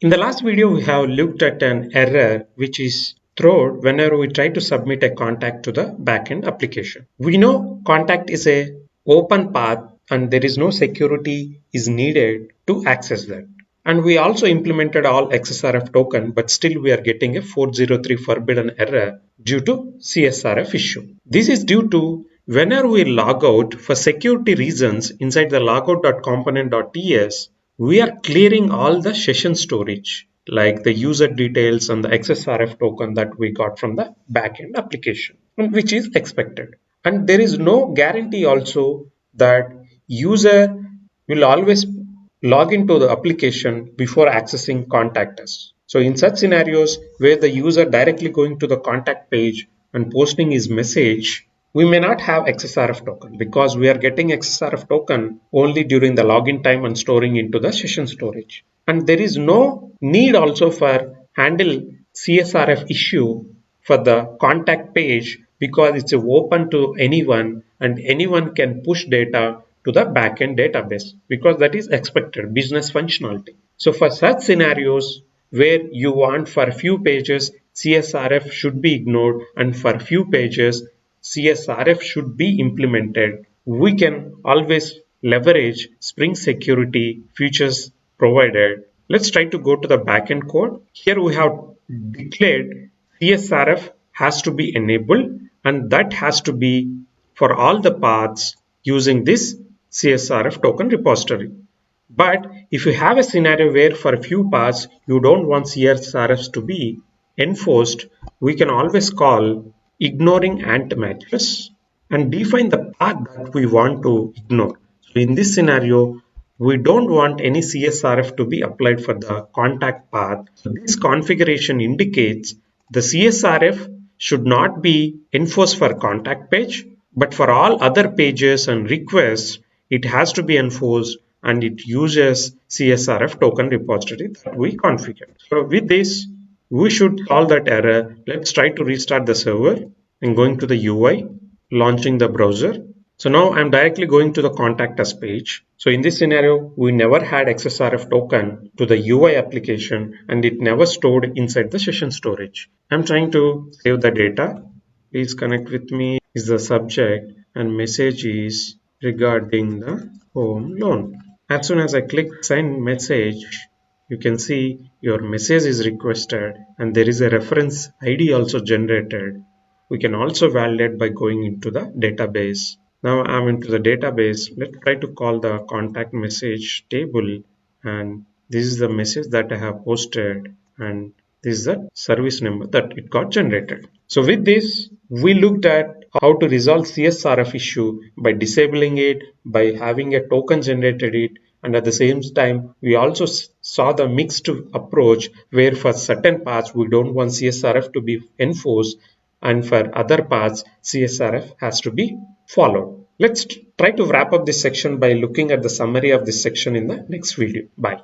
In the last video, we have looked at an error which is thrown whenever we try to submit a contact to the backend application. We know contact is a open path and there is no security is needed to access that. And we also implemented all XSRF token, but still we are getting a 403 forbidden error due to CSRF issue. This is due to whenever we log out for security reasons inside the logout.component.ts, we are clearing all the session storage like the user details and the XSRF token that we got from the backend application, which is expected. And there is no guarantee also that user will always log into the application before accessing contact us. So in such scenarios where the user directly going to the contact page and posting his message, we may not have XSRF token because we are getting XSRF token only during the login time and storing into the session storage. And there is no need also for handle CSRF issue for the contact page because it's open to anyone and anyone can push data to the backend database because that is expected business functionality. So for such scenarios where you want for few pages CSRF should be ignored and for few pages CSRF should be implemented, we can always leverage Spring Security features provided. Let's try to go to the backend code. Here we have declared CSRF has to be enabled and that has to be for all the paths using this CSRF token repository. But if you have a scenario where for a few paths you don't want CSRFs to be enforced, we can always call ignoring ant matches and define the path that we want to ignore. So in this scenario, we don't want any CSRF to be applied for the contact path. So this configuration indicates the CSRF should not be enforced for contact page, but for all other pages and requests, it has to be enforced and it uses CSRF token repository that we configured. So with this, we should solve that error. Let's try to restart the server and going to the UI, launching the browser. So now I'm directly going to the contact us page. So in this scenario, we never had XSRF token to the UI application and it never stored inside the session storage. I'm trying to save the data. Please connect with me is the subject and message is regarding the home loan. As soon as I click send message, you can see your message is requested and there is a reference ID also generated. We can also validate by going into the database. Now I'm into the database. Let's try to call the contact message table and this is the message that I have posted and this is the service number that it got generated. So with this, we looked at how to resolve CSRF issue by disabling it, by having a token generated it, and at the same time, we also saw the mixed approach where for certain paths, we don't want CSRF to be enforced and for other paths, CSRF has to be followed. Let's try to wrap up this section by looking at the summary of this section in the next video. Bye.